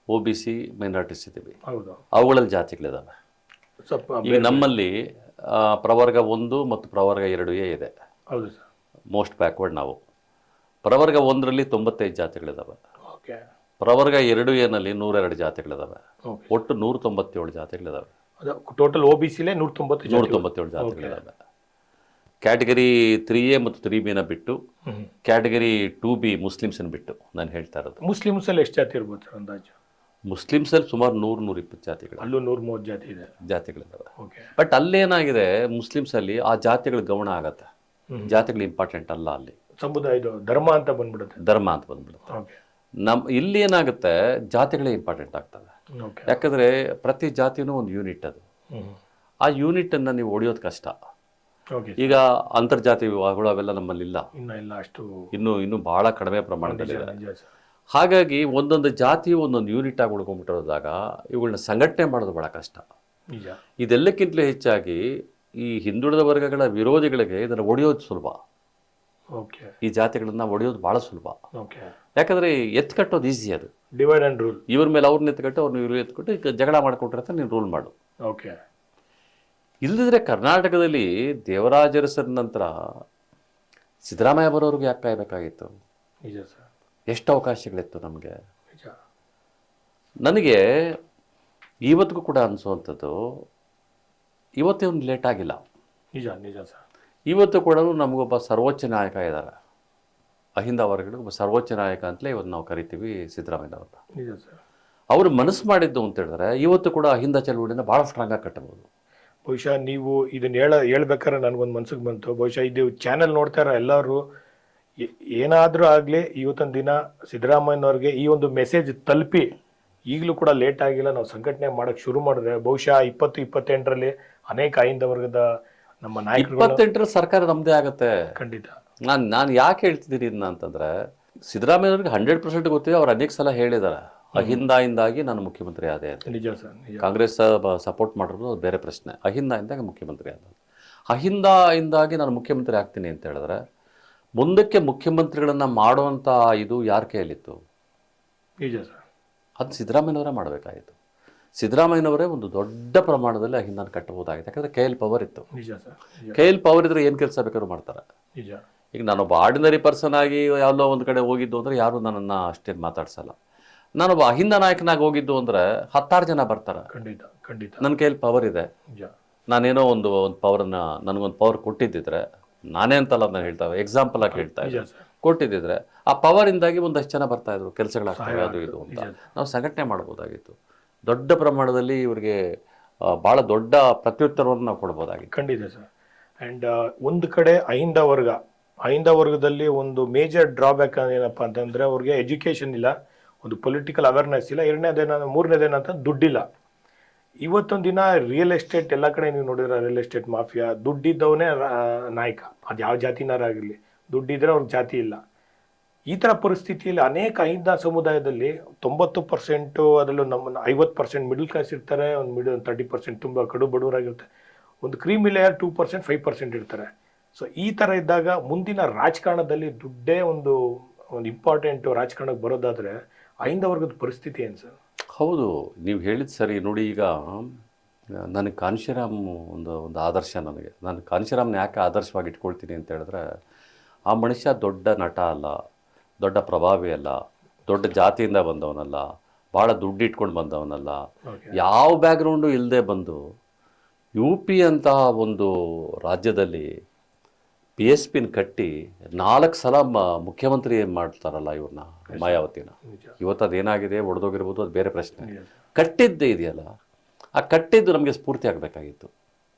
OBC ಮೈನಾರಿಟೀಸ್ ಇದ್ದೀವಿ, ಹೌದು, ಅವುಗಳಲ್ಲಿ ಜಾತಿಗಳಿದ್ದಾವೆ. ಸ್ವಲ್ಪ ಈಗ ನಮ್ಮಲ್ಲಿ ಪ್ರವರ್ಗ 1 ಮತ್ತು ಪ್ರವರ್ಗ 2A ಇದೆ. ಹೌದು ಸರ್. ಮೋಸ್ಟ್ ಬ್ಯಾಕ್ವರ್ಡ್ ನಾವು. ಪ್ರವರ್ಗ 1ರಲ್ಲಿ 95 ಜಾತಿಗಳಿದ್ದಾವೆ. ಓಕೆ. ಪ್ರವರ್ಗ 2A ನಲ್ಲಿ 102 ಜಾತಿಗಳಿದ್ದಾವೆ. ಓಕೆ. ಒಟ್ಟು 197 ಜಾತಿಗಳಿದ್ದಾವೆ. ಅದು ಟೋಟಲ್ OBCಲೇ 197 ಜಾತಿಗಳಿದ್ದಾವೆ. ಕ್ಯಾಟಗರಿ 3A ಮತ್ತು 3Bನ ಬಿಟ್ಟು, ಕ್ಯಾಟಗರಿ 2B ಮುಸ್ಲಿಮ್ಸನ್ನು ಬಿಟ್ಟು ನಾನು ಹೇಳ್ತಾ ಇರೋದು. ಮುಸ್ಲಿಮ್ಸಲ್ಲಿ ಎಷ್ಟು ಜಾತಿ ಇರ್ಬೋದು ಸರ್ ಅಂದಾಜು? ಮುಸ್ಲಿಮ್ಸಲ್ಲಿ ಸುಮಾರು 100-120 ಜಾತಿಗಳು, ಅಲ್ಲೂ 130 ಜಾತಿ ಇದೆ, ಜಾತಿಗಳಿದ್ದಾವೆ. ಓಕೆ. ಬಟ್ ಅಲ್ಲೇನಾಗಿದೆ, ಮುಸ್ಲಿಮ್ಸಲ್ಲಿ ಆ ಜಾತಿಗಳ ಗಮನ ಆಗತ್ತೆ, ಜಾತಿಗಳು ಇಂಪಾರ್ಟೆಂಟ್ ಅಲ್ಲ. ಅಲ್ಲಿ ಸಮುದಾಯದ ಧರ್ಮ ಅಂತ ಬಂದ್ಬಿಡುತ್ತೆ, ಧರ್ಮ ಅಂತ ಬಂದ್ಬಿಡುತ್ತೆ. ಓಕೆ. ಇಲ್ಲಿ ಏನಾಗುತ್ತೆ, ಜಾತಿಗಳೇ ಇಂಪಾರ್ಟೆಂಟ್ ಆಗ್ತವೆ. ಓಕೆ. ಯಾಕಂದರೆ ಪ್ರತಿ ಜಾತಿನೂ ಒಂದು ಯೂನಿಟ್ ಅದು. ಆ ಯೂನಿಟನ್ನು ನೀವು ಒಡೆಯೋದು ಕಷ್ಟ. ಓಕೆ. ಈಗ ಅಂತರ್ಜಾತಿ ವಿವಾಹಗಳು ಅವೆಲ್ಲ ನಮ್ಮಲ್ಲಿ ಇಲ್ಲ, ಇಲ್ಲ ಅಷ್ಟು, ಇನ್ನೂ ಬಹಳ ಕಡಿಮೆ ಪ್ರಮಾಣದಲ್ಲಿದೆ. ನಿಜ ಸರ್. ಹಾಗಾಗಿ ಒಂದೊಂದು ಜಾತಿ ಒಂದೊಂದು ಯೂನಿಟ್ ಆಗಿ ಉಳ್ಕೊಂಡ್ಬಿಟ್ಟಿರೋದಾಗ ಇವುಗಳನ್ನ ಸಂಘಟನೆ ಮಾಡೋದು ಬಹಳ ಕಷ್ಟ. ನಿಜ. ಇದೆಲ್ಲಕ್ಕಿಂತಲೂ ಹೆಚ್ಚಾಗಿ ಈ ಹಿಂದುಳಿದ ವರ್ಗಗಳ ವಿರೋಧಿಗಳಿಗೆ ಇದನ್ನು ಒಡೆಯೋದು ಸುಲಭ. ಓಕೆ. ಈ ಜಾತಿಗಳನ್ನ ಒಡೆಯೋದು ಬಹಳ ಸುಲಭ. ಓಕೆ. ಯಾಕಂದರೆ ಎತ್ಕಟ್ಟೋದು ಈಸಿ. ಅದು ಡಿವೈಡ್ ಆ್ಯಂಡ್ ರೂಲ್. ಇವ್ರ ಮೇಲೆ ಅವ್ರನ್ನ ಎತ್ಕಟ್ಟು, ಅವ್ರನ್ನ ಇವ್ರು ಎತ್ಕೊಟ್ಟು ಈಗ ಜಗಳ ಮಾಡ್ಕೊಟ್ರೆ ನೀನು ರೂಲ್ ಮಾಡು. ಓಕೆ. ಇಲ್ಲದಿದ್ರೆ ಕರ್ನಾಟಕದಲ್ಲಿ ದೇವರಾಜ ಅರಸರ ನಂತರ ಸಿದ್ದರಾಮಯ್ಯ ಬರೋರಿಗೆ ಯಾಕೆ ಕಾಯಬೇಕಾಗಿತ್ತು? ನಿಜ ಸರ್. ಎಷ್ಟು ಅವಕಾಶಗಳಿತ್ತು ನಮಗೆ. ನಿಜ. ನನಗೆ ಇವತ್ತಿಗೂ ಕೂಡ ಅನಿಸುವಂಥದ್ದು, ಇವತ್ತೇ ಒಂದು ಲೇಟ್ ಆಗಿಲ್ಲ. ನಿಜ. ನಿಜ ಸರ್. ಇವತ್ತು ಕೂಡ ನಮಗೊಬ್ಬ ಸರ್ವೋಚ್ಚ ನಾಯಕ ಇದ್ದಾರೆ, ಅಹಿಂದ ವರ್ಗಗಳಿಗೆ ಒಬ್ಬ ಸರ್ವೋಚ್ಚ ನಾಯಕ ಅಂತಲೇ ಇವತ್ತು ನಾವು ಕರಿತೀವಿ ಸಿದ್ದರಾಮಯ್ಯವ್ರನ್ನ. ನಿಜ ಸರ್. ಅವರು ಮನಸ್ಸು ಮಾಡಿದ್ದು ಅಂತ ಹೇಳಿದ್ರೆ ಇವತ್ತು ಕೂಡ ಅಹಿಂದ ಚಳವಳಿನ ಭಾಳ ಸ್ಟ್ರಾಂಗಾಗಿ ಕಟ್ಟಬಹುದು. ಬಹುಶಃ ನೀವು ಇದನ್ನ ಹೇಳ್ಬೇಕಾದ್ರೆ ನನಗೊಂದು ಮನ್ಸಿಗೆ ಬಂತು, ಬಹುಶಃ ಇದು ಚಾನೆಲ್ ನೋಡ್ತಾ ಇರೋ ಎಲ್ಲರೂ ಏನಾದರೂ ಆಗಲಿ ಇವತ್ತೊಂದು ದಿನ ಸಿದ್ದರಾಮಯ್ಯನವ್ರಿಗೆ ಈ ಒಂದು ಮೆಸೇಜ್ ತಲುಪಿ, ಈಗಲೂ ಕೂಡ ಲೇಟ್ ಆಗಿಲ್ಲ, ನಾವು ಸಂಘಟನೆ ಮಾಡೋಕ್ಕೆ ಶುರು ಮಾಡಿದ್ರೆ ಬಹುಶಃ 2028ರಲ್ಲಿ ಅನೇಕ ಅಹಿಂದ ವರ್ಗದ ನಮ್ಮ ನಾಯಕರು 28ರಲ್ಲಿ ಸರ್ಕಾರ ನಮ್ಮದೇ ಆಗುತ್ತೆ. ಖಂಡಿತ. ನಾನು ಯಾಕೆ ಹೇಳ್ತಿದ್ದೀನಿ ಇದನ್ನ ಅಂತಂದರೆ, ಸಿದ್ದರಾಮಯ್ಯವ್ರಿಗೆ 100% ಗೊತ್ತಿದೆ. ಅವ್ರು ಅನೇಕ ಸಲ ಹೇಳಿದ್ದಾರೆ, ಅಹಿಂದಾಯಿಂದಾಗಿ ನಾನು ಮುಖ್ಯಮಂತ್ರಿ ಆದೆ ಅಂತ. ನಿಜ ಸರ್. ನಿಜ. ಕಾಂಗ್ರೆಸ್ ಸಪೋರ್ಟ್ ಮಾಡಿರೋದು ಅದು ಬೇರೆ ಪ್ರಶ್ನೆ. ಅಹಿಂದಾಯಿಂದಾಗಿ ಮುಖ್ಯಮಂತ್ರಿ ಆದ. ಅಹಿಂದಾಗಿ ನಾನು ಮುಖ್ಯಮಂತ್ರಿ ಆಗ್ತೀನಿ ಅಂತ ಹೇಳಿದ್ರೆ ಮುಂದಕ್ಕೆ ಮುಖ್ಯಮಂತ್ರಿಗಳನ್ನು ಮಾಡುವಂಥ ಇದು ಯಾರ ಕೈಯಲ್ಲಿತ್ತು? ನಿಜ ಸರ್. ಅದು ಸಿದ್ದರಾಮಯ್ಯನವರೇ ಮಾಡಬೇಕಾಗಿತ್ತು. ಸಿದ್ದರಾಮಯ್ಯನವರೇ ಒಂದು ದೊಡ್ಡ ಪ್ರಮಾಣದಲ್ಲಿ ಅಹಿಂದನ ಕಟ್ಟಬಹುದಾಗಿತ್ತು. ಯಾಕಂದರೆ KL ಪವರ್ ಇತ್ತು. ನಿಜ ಸರ್. KL ಪವರ್ ಇದ್ರೆ ಏನು ಕೆಲಸ ಬೇಕಾದ್ರೂ ಮಾಡ್ತಾರೆ. ನಿಜ. ಈಗ ನಾನೊಬ್ಬ ಆರ್ಡಿನರಿ ಪರ್ಸನ್ ಆಗಿ ಯಾವುದೋ ಒಂದು ಕಡೆ ಹೋಗಿದ್ದು ಅಂದರೆ ಯಾರೂ ನನ್ನನ್ನು ಅಷ್ಟೇನು ಮಾತಾಡ್ಸಲ್ಲ. ನಾನೊಬ್ಬ ಅಹಿಂದ ನಾಯಕನಾಗಿ ಹೋಗಿದ್ದು ಅಂದರೆ 10 ಜನ ಬರ್ತಾರೆ. ಖಂಡಿತ ಖಂಡಿತ. ನನ್ನ ಕೈಯಲ್ಲಿ ಪವರ್ ಇದೆ. ನಿಜ. ನಾನೇನೋ ಒಂದು ಪವರನ್ನು ನನಗೊಂದು ಪವರ್ ಕೊಟ್ಟಿದ್ದಿದ್ರೆ, ನಾನೇ ಅಂತಲ್ಲ ನಾನು ಹೇಳ್ತಾ ಎಕ್ಸಾಂಪಲ್ ಆಗಿ ಹೇಳ್ತಾ ಇದ್ದೆ, ಕೊಟ್ಟಿದ್ದಿದ್ರೆ ಆ ಪವರಿಂದಾಗಿ ಒಂದಷ್ಟು ಜನ ಬರ್ತಾ ಇದ್ರು, ಕೆಲಸಗಳಾಗ್ತವೆ ಅದು ಇದು ಅಂತ ನಾವು ಸಂಘಟನೆ ಮಾಡ್ಬೋದಾಗಿತ್ತು. ದೊಡ್ಡ ಪ್ರಮಾಣದಲ್ಲಿ ಇವರಿಗೆ ಭಾಳ ದೊಡ್ಡ ಪ್ರತ್ಯುತ್ತರವನ್ನು ನಾವು ಕೊಡ್ಬೋದಾಗಿತ್ತು. ಖಂಡಿತ ಸರ್. ಆ್ಯಂಡ್ ಒಂದು ಕಡೆ ಅಹಿಂದ ವರ್ಗದಲ್ಲಿ ಒಂದು ಮೇಜರ್ ಡ್ರಾಬ್ಯಾಕ್ ಏನಪ್ಪ ಅಂತಂದರೆ ಅವ್ರಿಗೆ ಎಜುಕೇಷನ್ ಇಲ್ಲ, ಒಂದು ಪೊಲಿಟಿಕಲ್ ಅವೇರ್ನೆಸ್ ಇಲ್ಲ, ಮೂರನೇದೇನಂತ ದುಡ್ಡಿಲ್ಲ. ಇವತ್ತೊಂದು ದಿನ ರಿಯಲ್ ಎಸ್ಟೇಟ್ ಎಲ್ಲ ಕಡೆ ನೀವು ನೋಡಿದ್ರೆ ರಿಯಲ್ ಎಸ್ಟೇಟ್ ಮಾಫಿಯಾ, ದುಡ್ಡಿದ್ದವನೇ ನಾಯಕ, ಅದು ಯಾವ ಜಾತಿನಾರಾಗಿರಲಿ, ದುಡ್ಡಿದ್ರೆ ಅವ್ರಿಗೆ ಜಾತಿ ಇಲ್ಲ. ಈ ಥರ ಪರಿಸ್ಥಿತಿಯಲ್ಲಿ ಅನೇಕ ಅಹಿಂದ ಸಮುದಾಯದಲ್ಲಿ 90% ಅದರಲ್ಲೂ ನಮ್ಮ 50% ಮಿಡಲ್ ಕ್ಲಾಸ್ ಇರ್ತಾರೆ, ಒಂದು 30% ತುಂಬ ಕಡು ಬಡವರಾಗಿರ್ತಾರೆ, ಒಂದು ಕ್ರೀಮಿ ಲೇಯರ್ 2% 5% ಇರ್ತಾರೆ. ಸೊ ಈ ಥರ ಇದ್ದಾಗ ಮುಂದಿನ ರಾಜಕಾರಣದಲ್ಲಿ ದುಡ್ಡೇ ಒಂದು ಇಂಪಾರ್ಟೆಂಟು ರಾಜಕಾರಣಕ್ಕೆ ಬರೋದಾದರೆ ಅಹಿಂದ ವರ್ಗದ ಪರಿಸ್ಥಿತಿ ಏನು ಸರ್? ಹೌದು, ನೀವು ಹೇಳಿದ ಸರಿ. ನೋಡಿ, ಈಗ ನನಗೆ ಕಾಂಶಿರಾಮ್ ಒಂದು ಆದರ್ಶ. ನಾನು ಕಾಂಶಿರಾಮ್ನ ಯಾಕೆ ಆದರ್ಶವಾಗಿ ಇಟ್ಕೊಳ್ತೀನಿ ಅಂತ ಹೇಳಿದ್ರೆ, ಆ ಮನುಷ್ಯ ದೊಡ್ಡ ನಟ ಅಲ್ಲ, ದೊಡ್ಡ ಪ್ರಭಾವಿ ಅಲ್ಲ, ದೊಡ್ಡ ಜಾತಿಯಿಂದ ಬಂದವನಲ್ಲ, ಭಾಳ ದುಡ್ಡು ಇಟ್ಕೊಂಡು ಬಂದವನಲ್ಲ, ಯಾವ ಬ್ಯಾಕ್ಗ್ರೌಂಡು ಇಲ್ಲದೆ ಬಂದು UP ಅಂತಹ ಒಂದು ರಾಜ್ಯದಲ್ಲಿ PSPನ ಕಟ್ಟಿ 4 ಸಲ ಮುಖ್ಯಮಂತ್ರಿ ಮಾಡ್ತಾರಲ್ಲ ಇವ್ರನ್ನ, ಮಾಯಾವತಿನ. ಇವತ್ತು ಅದೇನಾಗಿದೆ, ಒಡೆದೋಗಿರ್ಬೋದು, ಅದು ಬೇರೆ ಪ್ರಶ್ನೆ. ಕಟ್ಟಿದ್ದೇ ಇದೆಯಲ್ಲ, ಆ ಕಟ್ಟಿದ್ದು ನಮಗೆ ಸ್ಫೂರ್ತಿ ಆಗಬೇಕಾಗಿತ್ತು.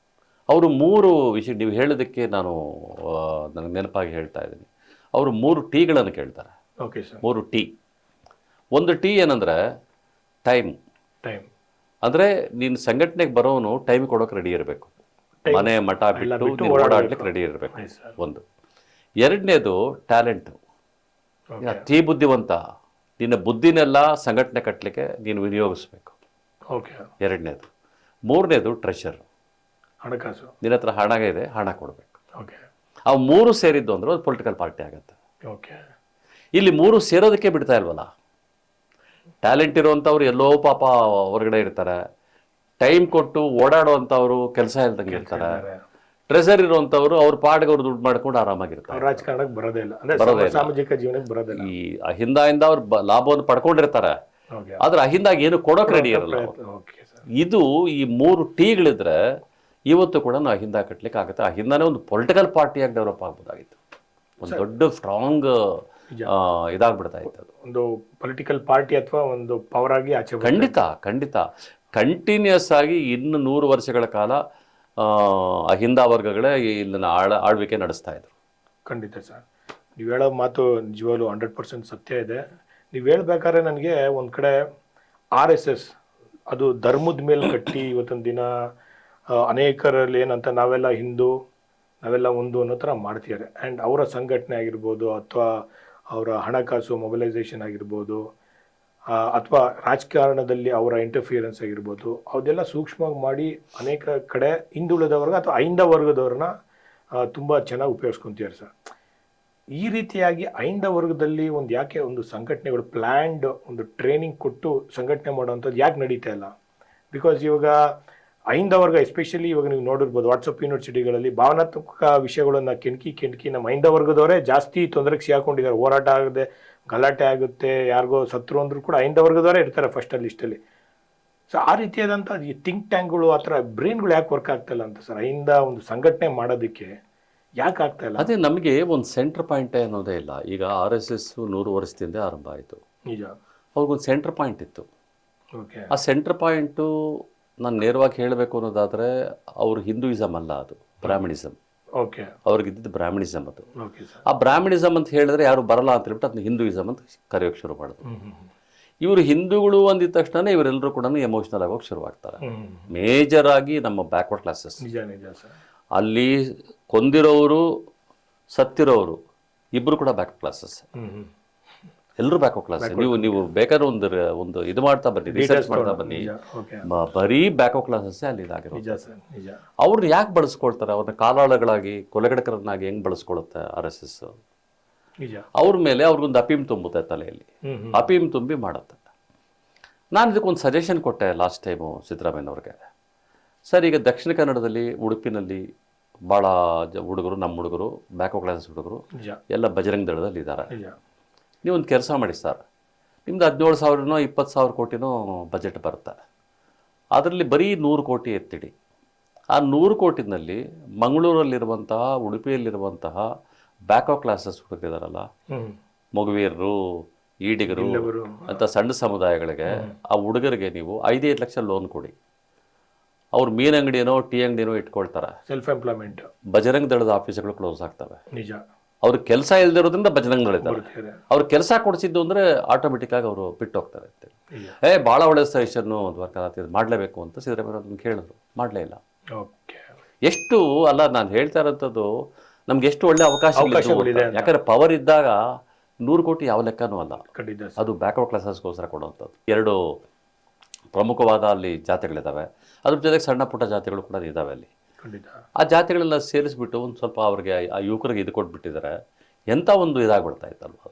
ಅವರು 3 ವಿಷಯ ನೀವು ಹೇಳೋದಕ್ಕೆ ನನಗೆ ನೆನಪಾಗಿ ಹೇಳ್ತಾ ಇದ್ದೀನಿ. ಅವರು 3 ಟೀಗಳನ್ನು ಕೇಳ್ತಾರೆ. Okay sir. 3 ಟೀ. ಒಂದು ಟೀ ಏನಂದರೆ ಟೈಮ್. ಅಂದರೆ ನೀನು ಸಂಘಟನೆಗೆ ಬರೋನು ಟೈಮ್ ಕೊಡೋಕೆ ರೆಡಿ ಇರಬೇಕು, ಮನೆ ಮಠ ಬಿಟ್ಟು ನೀನು ಓಡಾಡ್ಲಿಕ್ಕೆ ರೆಡಿ ಇರಬೇಕು, ಒಂದು. ಎರಡನೇದು ಟ್ಯಾಲೆಂಟು, ಅತಿ ಬುದ್ಧಿವಂತ, ನಿನ್ನ ಬುದ್ಧಿನೆಲ್ಲ ಸಂಘಟನೆ ಕಟ್ಟಲಿಕ್ಕೆ ನೀನು ವಿನಿಯೋಗಿಸ್ಬೇಕು, ಎರಡನೇದು. ಮೂರನೇದು ಟ್ರೆಷರ್, ಹಣಕಾಸು. ನಿನ್ನ ಹತ್ರ ಹಣ ಇದೆ, ಹಣ ಕೊಡಬೇಕು. ಅವು 3 ಸೇರಿದ್ದು ಅಂದ್ರೆ ಒಂದು ಪೊಲಿಟಿಕಲ್ ಪಾರ್ಟಿ ಆಗುತ್ತೆ. ಇಲ್ಲಿ 3 ಸೇರೋದಕ್ಕೆ ಬಿಡ್ತಾ ಇಲ್ವಲ್ಲ. ಟ್ಯಾಲೆಂಟ್ ಇರುವಂಥವ್ರು ಎಲ್ಲೋ ಪಾಪ ಹೊರಗಡೆ ಇರ್ತಾರೆ, ಟೈಮ್ ಕೊಟ್ಟು ಓಡಾಡುವಂಥವ್ರು ಕೆಲಸ ಇಲ್ದಂಗೆ ಇರ್ತಾರೆ, ಟ್ರೆಸರ್ ಇರುವಂಥವ್ರು ಅವ್ರ ಪಾಡಿಗೆ ಅವ್ರು ದುಡ್ಡು ಮಾಡ್ಕೊಂಡು ಆರಾಮಾಗಿರ್ತಾರೆ, ರಾಜಕಾರಣಕ್ಕೆ ಬರೋದೇ ಇಲ್ಲ, ಸಾಮಾಜಿಕ ಜೀವನಕ್ಕೆ ಬರೋದಿಲ್ಲ. ಈ ಅಹಿಂದದಿಂದ ಅವ್ರು ಲಾಭವನ್ನು ಪಡ್ಕೊಂಡಿರ್ತಾರೆ, ಆದ್ರೆ ಅಹಿಂದಾಗ ಏನು ಕೊಡೋಕೆ ರೆಡಿ ಇರಲ್ಲ. ಇದು ಈ 3 ಟೀಗಳಿದ್ರೆ ಇವತ್ತು ಕೂಡ ನಾವು ಅಹಿಂದ ಕಟ್ಟಲಿಕ್ಕೆ ಆಗುತ್ತೆ. ಅಹಿಂದನೇ ಒಂದು ಪೊಲಿಟಿಕಲ್ ಪಾರ್ಟಿಯಾಗಿ ಡೆವಲಪ್ ಆಗ್ಬೋದಾಗಿತ್ತು, ಒಂದು ದೊಡ್ಡ ಸ್ಟ್ರಾಂಗ್ ಇದಾಗ್ಬಿಡ್ತಾ ಇತ್ತು. ಅದು ಒಂದು ಪೊಲಿಟಿಕಲ್ ಪಾರ್ಟಿ ಅಥವಾ ಒಂದು ಪವರ್ ಆಗಿ ಆಚೆ. ಖಂಡಿತ ಕಂಟಿನ್ಯೂಸ್ ಆಗಿ ಇನ್ನು 100 ವರ್ಷಗಳ ಕಾಲ ಅಹಿಂದ ವರ್ಗಗಳೇ ಇಲ್ಲಿನ ಆಳ್ವಿಕೆ ನಡೆಸ್ತಾ ಇದ್ರು. ಖಂಡಿತ ಸರ್, ನೀವು ಹೇಳೋ ಮಾತು ನಿಜವಾಗ್ಲೂ 100% ಸತ್ಯ ಇದೆ. ನೀವು ಹೇಳ್ಬೇಕಾದ್ರೆ ನನಗೆ ಒಂದು ಕಡೆ RSS ಅದು ಧರ್ಮದ ಮೇಲೆ ಕಟ್ಟಿ ಇವತ್ತೊಂದು ದಿನ ಅನೇಕರಲ್ಲಿ ಏನಂತ ನಾವೆಲ್ಲ ಹಿಂದೂ, ನಾವೆಲ್ಲ ಒಂದು ಅನ್ನೋ ಥರ ಮಾಡ್ತಿದ್ದಾರೆ. ಆ್ಯಂಡ್ ಅವರ ಸಂಘಟನೆ ಆಗಿರ್ಬೋದು, ಅಥವಾ ಅವರ ಹಣಕಾಸು ಮೊಬಿಲೈಸೇಷನ್ ಆಗಿರ್ಬೋದು, ಅಥವಾ ರಾಜಕಾರಣದಲ್ಲಿ ಅವರ ಇಂಟರ್ಫಿಯರೆನ್ಸ್ ಆಗಿರ್ಬೋದು, ಅದೆಲ್ಲ ಸೂಕ್ಷ್ಮವಾಗಿ ಮಾಡಿ ಅನೇಕ ಕಡೆ ಹಿಂದುಳಿದ ವರ್ಗ ಅಥವಾ ಅಹಿಂದ ವರ್ಗದವ್ರನ್ನ ತುಂಬ ಚೆನ್ನಾಗಿ ಉಪಯೋಗಿಸ್ಕೊಂತಿದ್ದಾರೆ ಸರ್. ಈ ರೀತಿಯಾಗಿ ಅಹಿಂದ ವರ್ಗದಲ್ಲಿ ಯಾಕೆ ಒಂದು ಸಂಘಟನೆಗಳು ಪ್ಲ್ಯಾಂಡ್ ಒಂದು ಟ್ರೈನಿಂಗ್ ಕೊಟ್ಟು ಸಂಘಟನೆ ಮಾಡೋವಂಥದ್ದು ಯಾಕೆ ನಡೀತಾ ಇಲ್ಲ? ಬಿಕಾಸ್ ಇವಾಗ ಅಹಿಂದ ವರ್ಗ ಎಸ್ಪೆಷಲಿ ಇವಾಗ ನೀವು ನೋಡಿರ್ಬೋದು ವಾಟ್ಸಪ್ ಯೂನಿವರ್ಸಿಟಿಗಳಲ್ಲಿ ಭಾವನಾತ್ಮಕ ವಿಷಯಗಳನ್ನು ಕೆಣಕಿ ನಮ್ಮ ಅಹಿಂದ ವರ್ಗದವರೇ ಜಾಸ್ತಿ ತೊಂದರೆಗೆ ಸಿಗಾಕೊಂಡಿದ್ದಾರೆ. ಹೋರಾಟ ಆಗದೆ, ಗಲಾಟೆ ಆಗುತ್ತೆ, ಯಾರಿಗೋ ಸತ್ರು ಅಂದ್ರೂ ಕೂಡ ಅಹಿಂದ ವರ್ಗದವರೇ ಇರ್ತಾರೆ ಫಸ್ಟಲ್ಲಿ ಲಿಸ್ಟಲ್ಲಿ. ಸೊ ಆ ರೀತಿಯಾದಂಥ ಈ ಥಿಂಕ್ ಟ್ಯಾಂಕ್ಗಳು, ಆ ಥರ ಬ್ರೈನ್ಗಳು ಯಾಕೆ ವರ್ಕ್ ಆಗ್ತಾಯಿಲ್ಲ ಅಂತ ಸರ್ ಅಹಿಂದ ಒಂದು ಸಂಘಟನೆ ಮಾಡೋದಕ್ಕೆ ಯಾಕೆ ಆಗ್ತಾ ಇಲ್ಲ? ಅದೇ ನಮಗೆ ಒಂದು ಸೆಂಟರ್ ಪಾಯಿಂಟ್ ಅನ್ನೋದೇ ಇಲ್ಲ. ಈಗ RSS 100 ವರ್ಷದಿಂದ ಆರಂಭ ಆಯಿತು. ನಿಜ, ಅವ್ರಿಗೊಂದು ಸೆಂಟರ್ ಪಾಯಿಂಟ್ ಇತ್ತು. ಓಕೆ, ಆ ಸೆಂಟರ್ ಪಾಯಿಂಟು ನಾನು ನೇರವಾಗಿ ಹೇಳಬೇಕು ಅನ್ನೋದಾದರೆ ಅವರು ಹಿಂದೂಯಿಸಮ್ ಅಲ್ಲ, ಅದು ಬ್ರಾಹ್ಮಣಿಸಮ್. ಓಕೆ, ಅವ್ರಿಗಿದ್ದು ಬ್ರಾಹ್ಮಣಿಸಮ್. ಅದು ಓಕೆ ಸರ್. ಆ ಬ್ರಾಹ್ಮಣಿಸಮ್ ಅಂತ ಹೇಳಿದ್ರೆ ಯಾರು ಬರಲ್ಲ ಅಂತ ಹೇಳ್ಬಿಟ್ಟು ಅದನ್ನ ಹಿಂದೂಯಿಸಮ್ ಅಂತ ಕರೆಯೋಕೆ ಶುರು ಮಾಡಿದ್ರು. ಇವರು ಹಿಂದೂಗಳು ಅಂದಿದ ತಕ್ಷಣ ಇವರೆಲ್ಲರೂ ಕೂಡ ಎಮೋಷನಲ್ ಆಗೋಕೆ ಶುರುವಾಗ್ತಾರೆ. ಮೇಜರ್ ಆಗಿ ನಮ್ಮ ಬ್ಯಾಕ್ವರ್ಡ್ ಕ್ಲಾಸಸ್. ನಿಜ ನಿಜ ಸರ್. ಅಲ್ಲಿ ಕೊಂದಿರೋರು, ಸತ್ತಿರೋರು ಇಬ್ಬರು ಕೂಡ ಬ್ಯಾಕ್ ಕ್ಲಾಸಸ್. ಎಲ್ಲರೂ ಬ್ಯಾಕ್ವರ್ಡ್ ಕ್ಲಾಸ್. ನೀವು ಬೇಕಾದ್ರೆ ಒಂದು ಇದು ಮಾಡ್ತಾ ಬನ್ನಿ, ರಿಸರ್ಚ್ ಮಾಡ್ತಾ ಬನ್ನಿ, ಓಕೆ, ಬರೀ ಬ್ಯಾಕ್ವರ್ಡ್ ಕ್ಲಾಸಸ್ಸೇ ಅಲ್ಲಿ ಇದಾಗಿರೋದು. ನಿಜ ಸರ್, ನಿಜ. ಅವ್ರನ್ನ ಯಾಕೆ ಬಳಸ್ಕೊಳ್ತಾರೆ? ಅವ್ರನ್ನ ಕಾಲಾಳಗಳಾಗಿ ಕೊಲೆಗಡಕರನ್ನಾಗಿ ಹೆಂಗ್ ಬಳಸ್ಕೊಳುತ್ತೆ RSS? ನಿಜ. ಅವ್ರ ಮೇಲೆ ಅವ್ರಿಗೊಂದು ಅಫೀಮ್ ತುಂಬುತ್ತೆ ತಲೆಯಲ್ಲಿ, ಅಫೀಮ್ ತುಂಬಿ ಮಾಡುತ್ತೆ. ನಾನು ಇದಕ್ಕೊಂದು ಸಜೆಷನ್ ಕೊಟ್ಟೆ ಲಾಸ್ಟ್ ಟೈಮು ಸಿದ್ದರಾಮಯ್ಯನವ್ರಿಗೆ. ಸರ್, ಈಗ ದಕ್ಷಿಣ ಕನ್ನಡದಲ್ಲಿ, ಉಡುಪಿನಲ್ಲಿ ಭಾಳ ಹುಡುಗರು, ನಮ್ಮ ಹುಡುಗರು, ಬ್ಯಾಕ್ವರ್ಡ್ ಕ್ಲಾಸಸ್ ಹುಡುಗರು ಎಲ್ಲ ಬಜರಂಗ ದಳದಲ್ಲಿ ಇದ್ದಾರೆ. ನೀವೊಂದು ಕೆಲಸ ಮಾಡಿ ಸರ್, ನಿಮ್ದು 17,000ನೋ 20,000 ಕೋಟಿನೋ ಬಜೆಟ್ ಬರುತ್ತೆ. ಅದರಲ್ಲಿ ಬರೀ 100 ಕೋಟಿ ಎತ್ತಿಡಿ. ಆ 100 ಕೋಟಿನಲ್ಲಿ ಮಂಗಳೂರಲ್ಲಿರುವಂತಹ, ಉಡುಪಿಯಲ್ಲಿರುವಂತಹ ಬ್ಯಾಕ್ವರ್ಡ್ ಕ್ಲಾಸಸ್ ಹುಡುಗರಿದಾರಲ್ಲ, ಮೊಗವೀರರು, ಈಡಿಗರು ಅಂತ ಸಣ್ಣ ಸಮುದಾಯಗಳಿಗೆ, ಆ ಹುಡುಗರಿಗೆ ನೀವು 5-5 ಲಕ್ಷ ಲೋನ್ ಕೊಡಿ. ಅವ್ರು ಮೀನು ಅಂಗಡಿನೋ ಟೀ ಅಂಗಡಿನೋ ಇಟ್ಕೊಳ್ತಾರೆ. Self employment. ಬಜರಂಗ ದಳದ ಆಫೀಸ್ಗಳು ಕ್ಲೋಸ್ ಆಗ್ತವೆ. ನಿಜ. ಅವ್ರ ಕೆಲಸ ಇಲ್ದಿರೋದ್ರಿಂದ ಬಜರಂಗ ದಳ ಇದ್ದಾರೆ. ಅವ್ರ ಕೆಲಸ ಕೊಡಿಸಿದ್ದು ಅಂದ್ರೆ ಆಟೋಮೆಟಿಕ್ ಆಗಿ ಅವರು ಬಿಟ್ಟು ಹೋಗ್ತಾರೆ ಅಂತೇಳಿ. ಭಾಳ ಒಳ್ಳೆ ಸಜೆಷನ್ನು ದ್ವಾರಕಾನಾಥ್, ಮಾಡಲೇಬೇಕು ಅಂತ ಸಿದ್ದರಾಮಯ್ಯ ಕೇಳಿದ್ರು, ಮಾಡಲೇ ಇಲ್ಲ. ಎಷ್ಟು ಅಲ್ಲ ನಾನು ಹೇಳ್ತಾ ಇರೋಂಥದ್ದು, ನಮ್ಗೆ ಎಷ್ಟು ಒಳ್ಳೆ ಅವಕಾಶಗಳಿದೆ. ಯಾಕಂದ್ರೆ ಪವರ್ ಇದ್ದಾಗ 100 ಕೋಟಿ ಯಾವ ಲೆಕ್ಕನೂ ಅಲ್ಲ. ಅದು ಬ್ಯಾಕ್ವರ್ಡ್ ಕ್ಲಾಸಸ್ಗೋಸ್ಕರ ಕೊಡುವಂಥದ್ದು. 2 ಪ್ರಮುಖವಾದ ಅಲ್ಲಿ ಜಾತಿಗಳಿದ್ದಾವೆ. ಅದ್ರ ಜೊತೆಗೆ ಸಣ್ಣ ಪುಟ್ಟ ಜಾತಿಗಳು ಕೂಡ ಇದ್ದಾವೆ ಅಲ್ಲಿ. ಆ ಜಾತಿಗಳೆಲ್ಲ ಸೇರಿಸ್ಬಿಟ್ಟು ಒಂದು ಸ್ವಲ್ಪ ಅವ್ರಿಗೆ, ಆ ಯುವಕರಿಗೆ ಇದು ಕೊಟ್ಬಿಟ್ಟಿದ್ದಾರೆ. ಎಂಥ ಒಂದು ಇದಾಗ್ಬಿಡ್ತಾ ಇತ್ತಲ್ವ.